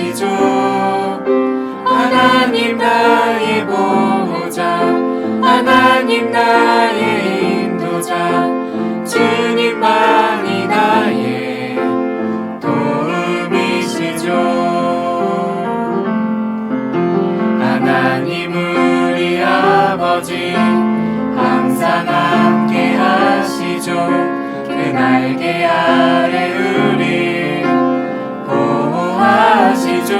도우미시죠. 하나님 나의 보호자, 하나님 나의 인도자, 주님만이 나의 도우미시죠. 하나님 우리 아버지 항상 함께 하시죠. 그 날개 아래 우리 보호하시죠.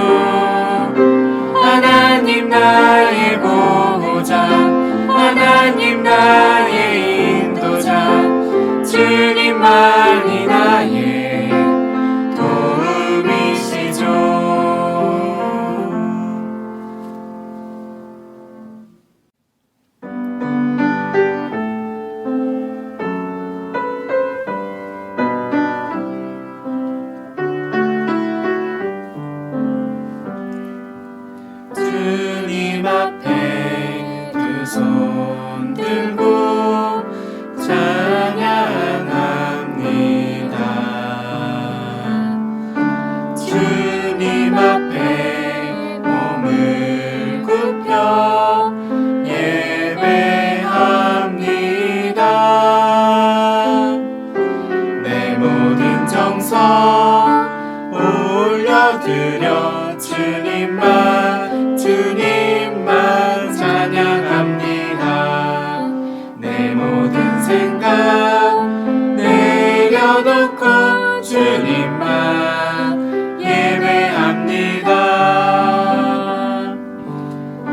하나님 나의 보호자, 하나님 나의 인도자, 주님만이 나의 도우미시죠. 주님 앞에 두 손 들고 찬양합니다. 주님 앞에 몸을 굽혀 예배합니다. 내 모든 정성 올려드려 주님만 찬양합니다. 내 모든 생각 내려놓고 주님만 예배합니다.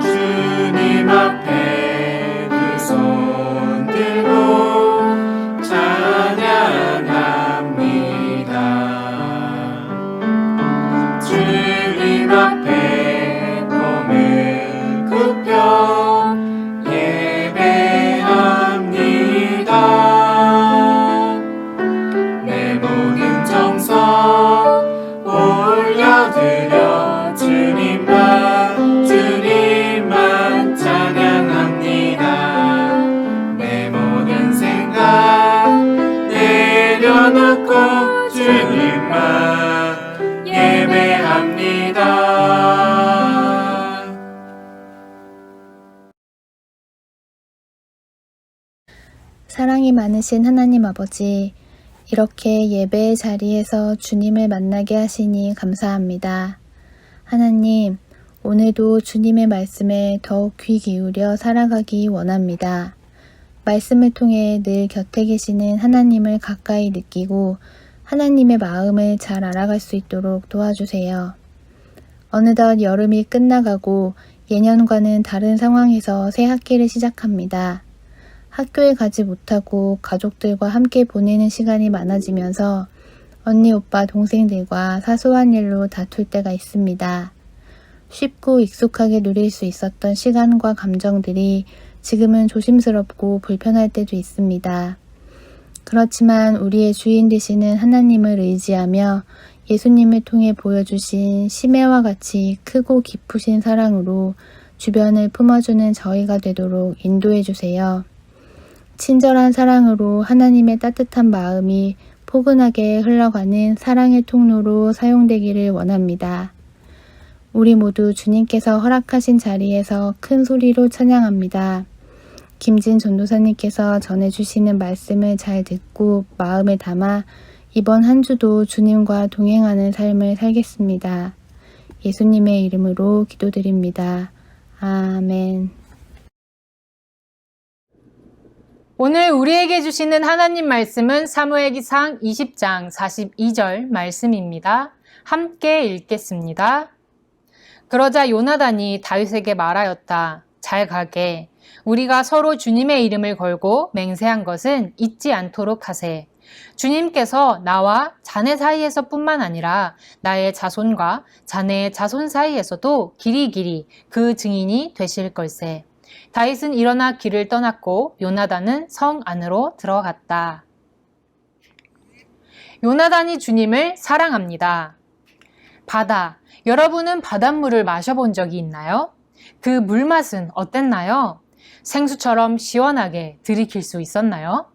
주님 앞에 두 손 들고 찬양합니다. 주님 앞에 몸을 굽혀 예배합니다. 내 모든 정성 올려드려 주님만 찬양합니다. 내 모든 생각 내려놓고 주님만 예배합니다. 사랑이 많으신 하나님 아버지, 이렇게 예배의 자리에서 주님을 만나게 하시니 감사합니다. 하나님, 오늘도 주님의 말씀에 더욱 귀 기울여 살아가기 원합니다. 말씀을 통해 늘 곁에 계시는 하나님을 가까이 느끼고 하나님의 마음을 잘 알아갈 수 있도록 도와주세요. 어느덧 여름이 끝나가고 예년과는 다른 상황에서 새 학기를 시작합니다. 학교에 가지 못하고 가족들과 함께 보내는 시간이 많아지면서 언니, 오빠, 동생들과 사소한 일로 다툴 때가 있습니다. 쉽고 익숙하게 누릴 수 있었던 시간과 감정들이 지금은 조심스럽고 불편할 때도 있습니다. 그렇지만 우리의 주인 되시는 하나님을 의지하며 예수님을 통해 보여주신 심해와 같이 크고 깊으신 사랑으로 주변을 품어주는 저희가 되도록 인도해 주세요. 친절한 사랑으로 하나님의 따뜻한 마음이 포근하게 흘러가는 사랑의 통로로 사용되기를 원합니다. 우리 모두 주님께서 허락하신 자리에서 큰 소리로 찬양합니다. 김진 전도사님께서 전해주시는 말씀을 잘 듣고 마음에 담아 이번 한 주도 주님과 동행하는 삶을 살겠습니다. 예수님의 이름으로 기도드립니다. 아멘. 오늘 우리에게 주시는 하나님 말씀은 사무엘기상 20장 42절 말씀입니다. 함께 읽겠습니다. 그러자 요나단이 다윗에게 말하였다. 잘 가게. 우리가 서로 주님의 이름을 걸고 맹세한 것은 잊지 않도록 하세. 주님께서 나와 자네 사이에서 뿐만 아니라 나의 자손과 자네의 자손 사이에서도 길이길이 그 증인이 되실 걸세. 다윗은 일어나 길을 떠났고 요나단은 성 안으로 들어갔다. 요나단이 주님을 사랑합니다. 바다. 여러분은 바닷물을 마셔본 적이 있나요? 그 물맛은 어땠나요? 생수처럼 시원하게 들이킬 수 있었나요?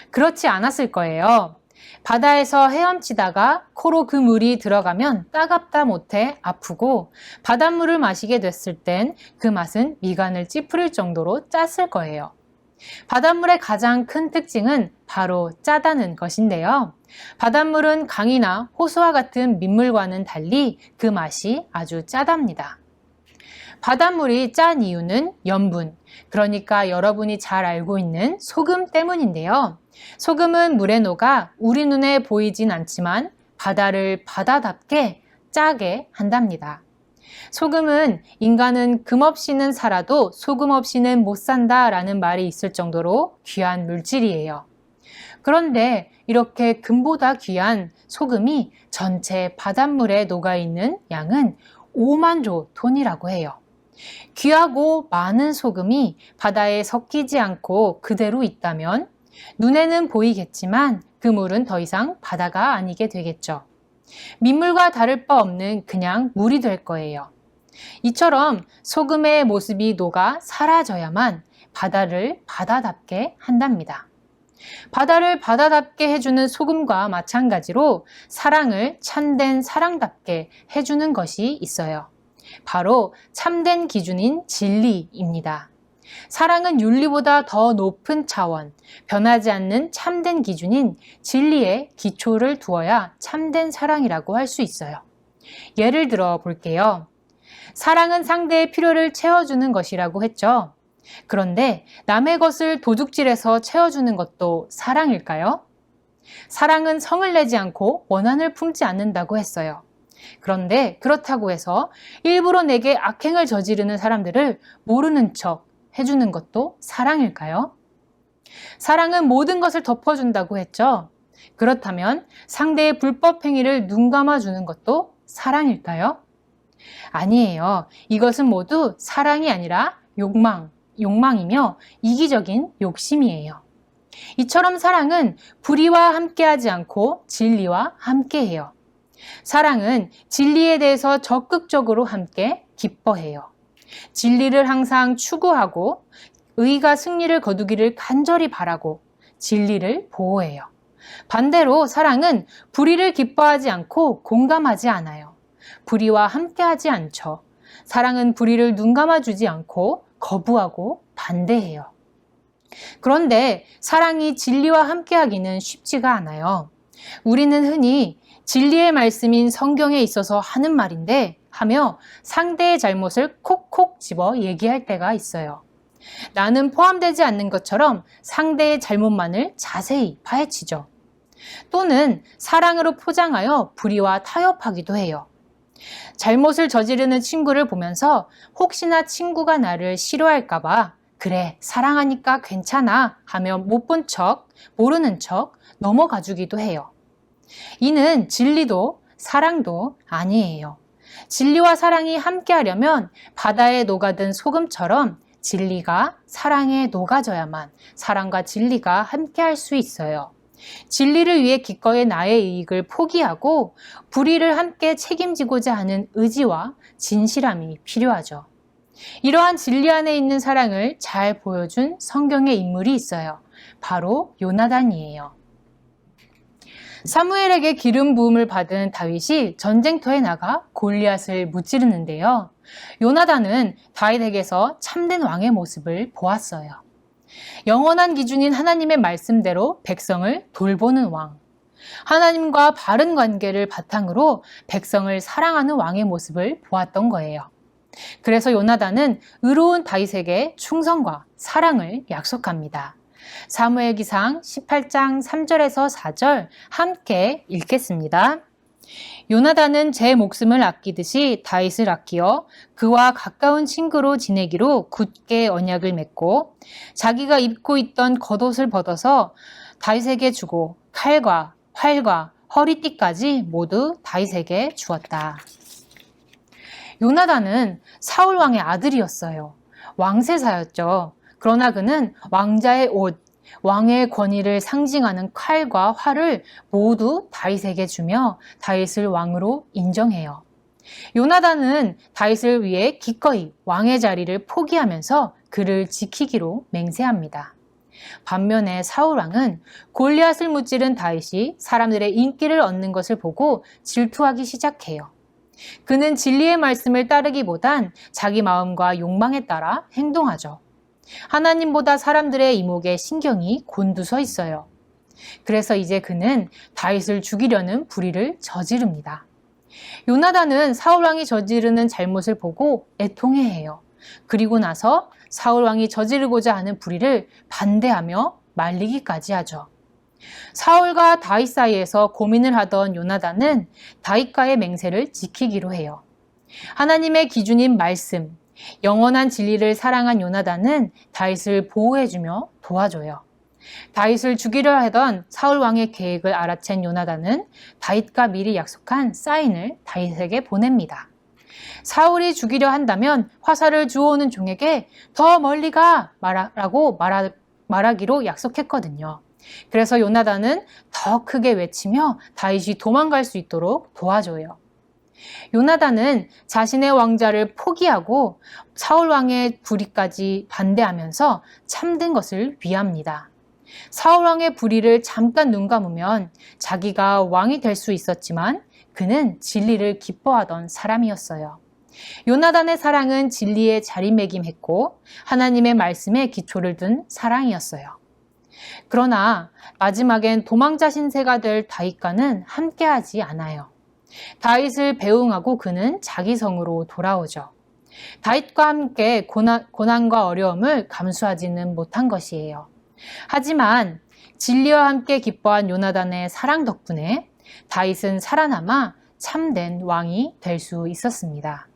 그렇지 않았을 거예요. 바다에서 헤엄치다가 코로 그 물이 들어가면 따갑다 못해 아프고 바닷물을 마시게 됐을 땐 그 맛은 미간을 찌푸릴 정도로 짰을 거예요. 바닷물의 가장 큰 특징은 바로 짜다는 것인데요. 바닷물은 강이나 호수와 같은 민물과는 달리 그 맛이 아주 짜답니다. 바닷물이 짠 이유는 염분, 그러니까 여러분이 잘 알고 있는 소금 때문인데요. 소금은 물에 녹아 우리 눈에 보이진 않지만 바다를 바다답게 짜게 한답니다. 소금은 인간은 금 없이는 살아도 소금 없이는 못 산다 라는 말이 있을 정도로 귀한 물질이에요. 그런데 이렇게 금보다 귀한 소금이 전체 바닷물에 녹아있는 양은 5만조 톤이라고 해요. 귀하고 많은 소금이 바다에 섞이지 않고 그대로 있다면 눈에는 보이겠지만 그 물은 더 이상 바다가 아니게 되겠죠. 민물과 다를 바 없는 그냥 물이 될 거예요. 이처럼 소금의 모습이 녹아 사라져야만 바다를 바다답게 한답니다. 바다를 바다답게 해주는 소금과 마찬가지로 사랑을 참된 사랑답게 해주는 것이 있어요. 바로 참된 기준인 진리입니다. 사랑은 윤리보다 더 높은 차원, 변하지 않는 참된 기준인 진리에 기초를 두어야 참된 사랑이라고 할 수 있어요. 예를 들어 볼게요. 사랑은 상대의 필요를 채워주는 것이라고 했죠. 그런데 남의 것을 도둑질해서 채워주는 것도 사랑일까요? 사랑은 성을 내지 않고 원한을 품지 않는다고 했어요. 그런데 그렇다고 해서 일부러 내게 악행을 저지르는 사람들을 모르는 척 해주는 것도 사랑일까요? 사랑은 모든 것을 덮어준다고 했죠. 그렇다면 상대의 불법 행위를 눈 감아주는 것도 사랑일까요? 아니에요. 이것은 모두 사랑이 아니라 욕망이며 이기적인 욕심이에요. 이처럼 사랑은 불의와 함께하지 않고 진리와 함께해요. 사랑은 진리에 대해서 적극적으로 함께 기뻐해요. 진리를 항상 추구하고 의가 승리를 거두기를 간절히 바라고 진리를 보호해요. 반대로 사랑은 불의를 기뻐하지 않고 공감하지 않아요. 불의와 함께하지 않죠. 사랑은 불의를 눈 감아주지 않고 거부하고 반대해요. 그런데 사랑이 진리와 함께하기는 쉽지가 않아요. 우리는 흔히 진리의 말씀인 성경에 있어서 하는 말인데 하며 상대의 잘못을 콕콕 집어 얘기할 때가 있어요. 나는 포함되지 않는 것처럼 상대의 잘못만을 자세히 파헤치죠. 또는 사랑으로 포장하여 불의와 타협하기도 해요. 잘못을 저지르는 친구를 보면서 혹시나 친구가 나를 싫어할까봐 그래, 사랑하니까 괜찮아 하며 못 본 척, 모르는 척 넘어가주기도 해요. 이는 진리도 사랑도 아니에요. 진리와 사랑이 함께하려면 바다에 녹아든 소금처럼 진리가 사랑에 녹아져야만 사랑과 진리가 함께할 수 있어요. 진리를 위해 기꺼이 나의 이익을 포기하고 불의를 함께 책임지고자 하는 의지와 진실함이 필요하죠. 이러한 진리 안에 있는 사랑을 잘 보여준 성경의 인물이 있어요. 바로 요나단이에요. 사무엘에게 기름 부음을 받은 다윗이 전쟁터에 나가 골리앗을 무찌르는데요. 요나단은 다윗에게서 참된 왕의 모습을 보았어요. 영원한 기준인 하나님의 말씀대로 백성을 돌보는 왕. 하나님과 바른 관계를 바탕으로 백성을 사랑하는 왕의 모습을 보았던 거예요. 그래서 요나단은 의로운 다윗에게 충성과 사랑을 약속합니다. 사무엘기상 18장 3절에서 4절 함께 읽겠습니다. 요나단은 제 목숨을 아끼듯이 다윗을 아끼어 그와 가까운 친구로 지내기로 굳게 언약을 맺고 자기가 입고 있던 겉옷을 벗어서 다윗에게 주고 칼과 활과 허리띠까지 모두 다윗에게 주었다. 요나단은 사울 왕의 아들이었어요. 왕세자였죠. 그러나 그는 왕자의 옷, 왕의 권위를 상징하는 칼과 활을 모두 다윗에게 주며 다윗을 왕으로 인정해요. 요나단은 다윗을 위해 기꺼이 왕의 자리를 포기하면서 그를 지키기로 맹세합니다. 반면에 사울 왕은 골리앗을 무찌른 다윗이 사람들의 인기를 얻는 것을 보고 질투하기 시작해요. 그는 진리의 말씀을 따르기보단 자기 마음과 욕망에 따라 행동하죠. 하나님보다 사람들의 이목에 신경이 곤두서 있어요. 그래서 이제 그는 다윗을 죽이려는 불의를 저지릅니다. 요나단은 사울 왕이 저지르는 잘못을 보고 애통해해요. 그리고 나서 사울 왕이 저지르고자 하는 불의를 반대하며 말리기까지 하죠. 사울과 다윗 사이에서 고민을 하던 요나단은 다윗과의 맹세를 지키기로 해요. 하나님의 기준인 말씀, 영원한 진리를 사랑한 요나단은 다윗을 보호해주며 도와줘요. 다윗을 죽이려 하던 사울 왕의 계획을 알아챈 요나단은 다윗과 미리 약속한 사인을 다윗에게 보냅니다. 사울이 죽이려 한다면 화살을 주워오는 종에게 더 멀리 가 라고 말하기로 약속했거든요. 그래서 요나단은 더 크게 외치며 다윗이 도망갈 수 있도록 도와줘요. 요나단은 자신의 왕자를 포기하고 사울 왕의 불의까지 반대하면서 참된 것을 위합니다. 사울 왕의 불의를 잠깐 눈 감으면 자기가 왕이 될 수 있었지만 그는 진리를 기뻐하던 사람이었어요. 요나단의 사랑은 진리의 자리매김했고 하나님의 말씀에 기초를 둔 사랑이었어요. 그러나 마지막엔 도망자 신세가 될 다윗과는 함께하지 않아요. 다윗을 배웅하고 그는 자기 성으로 돌아오죠. 다윗과 함께 고난과 어려움을 감수하지는 못한 것이에요. 하지만 진리와 함께 기뻐한 요나단의 사랑 덕분에 다윗은 살아남아 참된 왕이 될 수 있었습니다.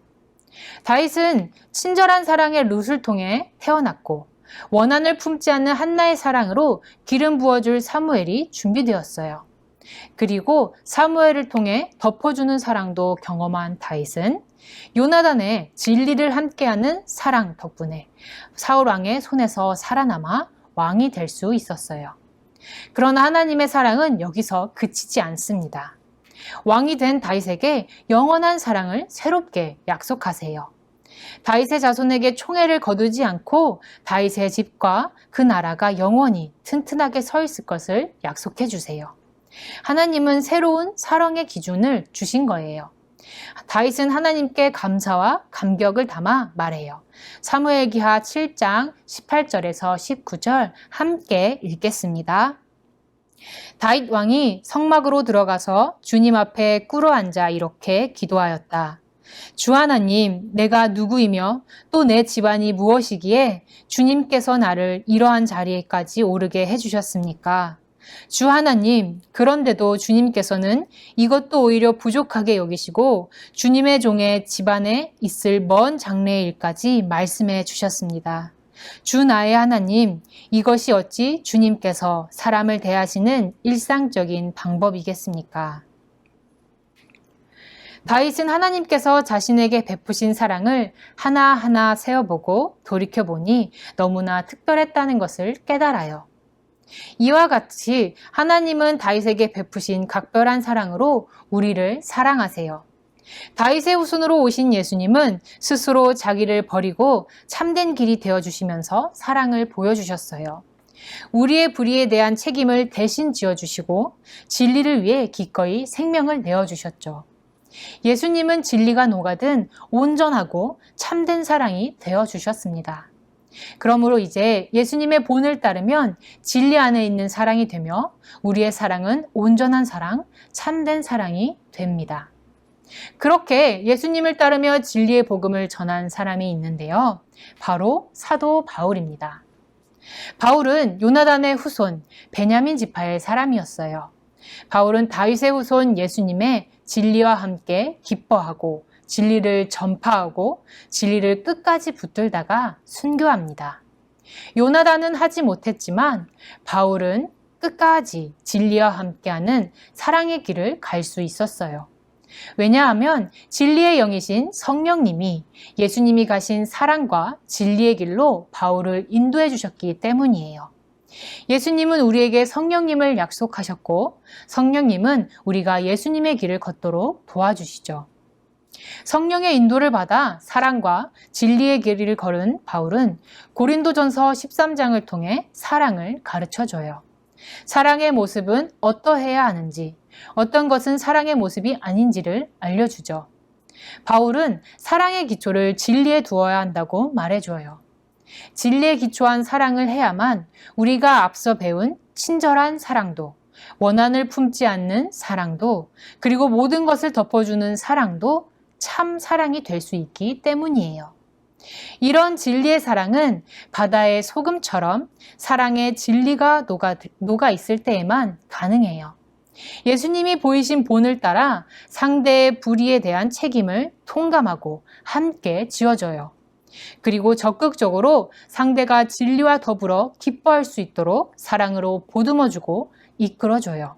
다윗은 친절한 사랑의 룻을 통해 태어났고 원한을 품지 않는 한나의 사랑으로 기름 부어줄 사무엘이 준비되었어요. 그리고 사무엘을 통해 덮어주는 사랑도 경험한 다윗은 요나단의 진리를 함께하는 사랑 덕분에 사울 왕의 손에서 살아남아 왕이 될 수 있었어요. 그러나 하나님의 사랑은 여기서 그치지 않습니다. 왕이 된 다윗에게 영원한 사랑을 새롭게 약속하세요. 다윗의 자손에게 총애를 거두지 않고 다윗의 집과 그 나라가 영원히 튼튼하게 서 있을 것을 약속해 주세요. 하나님은 새로운 사랑의 기준을 주신 거예요. 다윗은 하나님께 감사와 감격을 담아 말해요. 사무엘기하 7장 18절에서 19절 함께 읽겠습니다. 다윗 왕이 성막으로 들어가서 주님 앞에 꿇어 앉아 이렇게 기도하였다. 주 하나님, 내가 누구이며 또 내 집안이 무엇이기에 주님께서 나를 이러한 자리에까지 오르게 해주셨습니까? 주 하나님, 그런데도 주님께서는 이것도 오히려 부족하게 여기시고 주님의 종의 집안에 있을 먼 장래의 일까지 말씀해 주셨습니다. 주 나의 하나님, 이것이 어찌 주님께서 사람을 대하시는 일상적인 방법이겠습니까? 다윗은 하나님께서 자신에게 베푸신 사랑을 하나하나 세어보고 돌이켜보니 너무나 특별했다는 것을 깨달아요. 이와 같이 하나님은 다윗에게 베푸신 각별한 사랑으로 우리를 사랑하세요. 다윗의 후손으로 오신 예수님은 스스로 자기를 버리고 참된 길이 되어주시면서 사랑을 보여주셨어요. 우리의 불의에 대한 책임을 대신 지어주시고 진리를 위해 기꺼이 생명을 내어주셨죠. 예수님은 진리가 녹아든 온전하고 참된 사랑이 되어주셨습니다. 그러므로 이제 예수님의 본을 따르면 진리 안에 있는 사랑이 되며 우리의 사랑은 온전한 사랑, 참된 사랑이 됩니다. 그렇게 예수님을 따르며 진리의 복음을 전한 사람이 있는데요. 바로 사도 바울입니다. 바울은 요나단의 후손 베냐민 지파의 사람이었어요. 바울은 다윗의 후손 예수님의 진리와 함께 기뻐하고 진리를 전파하고 진리를 끝까지 붙들다가 순교합니다. 요나단은 하지 못했지만 바울은 끝까지 진리와 함께하는 사랑의 길을 갈 수 있었어요. 왜냐하면 진리의 영이신 성령님이 예수님이 가신 사랑과 진리의 길로 바울을 인도해 주셨기 때문이에요. 예수님은 우리에게 성령님을 약속하셨고 성령님은 우리가 예수님의 길을 걷도록 도와주시죠. 성령의 인도를 받아 사랑과 진리의 길을 걸은 바울은 고린도전서 13장을 통해 사랑을 가르쳐줘요. 사랑의 모습은 어떠해야 하는지, 어떤 것은 사랑의 모습이 아닌지를 알려주죠. 바울은 사랑의 기초를 진리에 두어야 한다고 말해줘요. 진리에 기초한 사랑을 해야만 우리가 앞서 배운 친절한 사랑도, 원한을 품지 않는 사랑도, 그리고 모든 것을 덮어주는 사랑도 참 사랑이 될 수 있기 때문이에요. 이런 진리의 사랑은 바다의 소금처럼 사랑의 진리가 녹아 있을 때에만 가능해요. 예수님이 보이신 본을 따라 상대의 불의에 대한 책임을 통감하고 함께 지어줘요. 그리고 적극적으로 상대가 진리와 더불어 기뻐할 수 있도록 사랑으로 보듬어주고 이끌어줘요.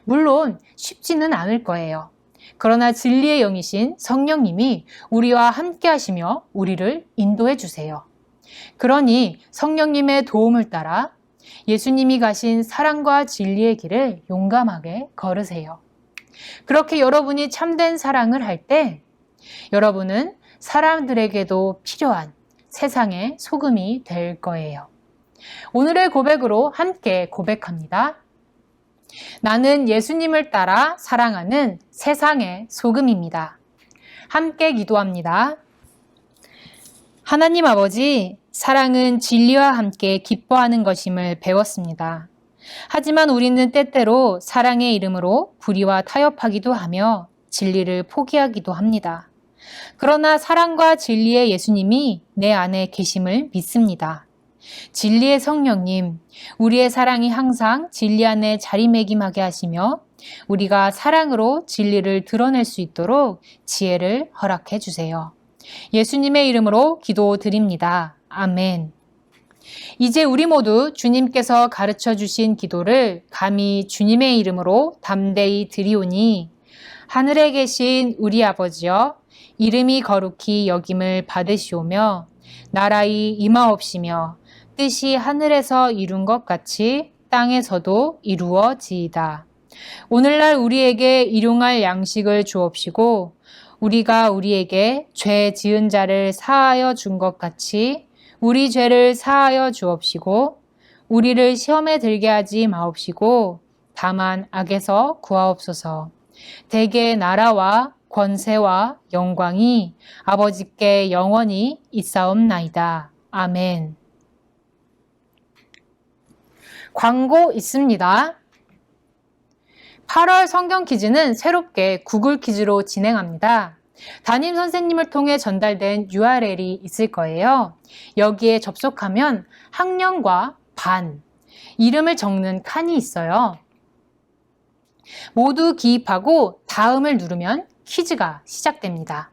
물론 쉽지는 않을 거예요. 그러나 진리의 영이신 성령님이 우리와 함께 하시며 우리를 인도해 주세요. 그러니 성령님의 도움을 따라 예수님이 가신 사랑과 진리의 길을 용감하게 걸으세요. 그렇게 여러분이 참된 사랑을 할 때 여러분은 사람들에게도 필요한 세상의 소금이 될 거예요. 오늘의 고백으로 함께 고백합니다. 나는 예수님을 따라 사랑하는 세상의 소금입니다. 함께 기도합니다. 하나님 아버지, 사랑은 진리와 함께 기뻐하는 것임을 배웠습니다. 하지만 우리는 때때로 사랑의 이름으로 불의와 타협하기도 하며 진리를 포기하기도 합니다. 그러나 사랑과 진리의 예수님이 내 안에 계심을 믿습니다. 진리의 성령님, 우리의 사랑이 항상 진리 안에 자리매김하게 하시며 우리가 사랑으로 진리를 드러낼 수 있도록 지혜를 허락해 주세요. 예수님의 이름으로 기도드립니다. 아멘. 이제 우리 모두 주님께서 가르쳐 주신 기도를 감히 주님의 이름으로 담대히 드리오니 하늘에 계신 우리 아버지여, 이름이 거룩히 여김을 받으시오며 나라의 임하옵시며 뜻이 하늘에서 이룬 것 같이 땅에서도 이루어지이다. 오늘날 우리에게 일용할 양식을 주옵시고 우리가 우리에게 죄 지은 자를 사하여 준 것 같이 우리 죄를 사하여 주옵시고 우리를 시험에 들게 하지 마옵시고 다만 악에서 구하옵소서. 대개 나라와 권세와 영광이 아버지께 영원히 있사옵나이다. 아멘. 광고 있습니다. 8월 성경 퀴즈는 새롭게 구글 퀴즈로 진행합니다. 담임 선생님을 통해 전달된 URL이 있을 거예요. 여기에 접속하면 학년과 반, 이름을 적는 칸이 있어요. 모두 기입하고 다음을 누르면 퀴즈가 시작됩니다.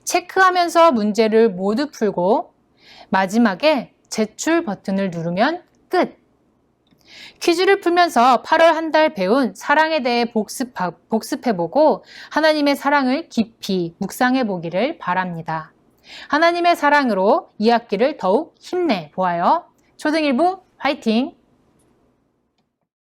체크하면서 문제를 모두 풀고 마지막에 제출 버튼을 누르면 끝! 퀴즈를 풀면서 8월 한 달 배운 사랑에 대해 복습해보고 하나님의 사랑을 깊이 묵상해보기를 바랍니다. 하나님의 사랑으로 이 학기를 더욱 힘내보아요. 초등일부 화이팅!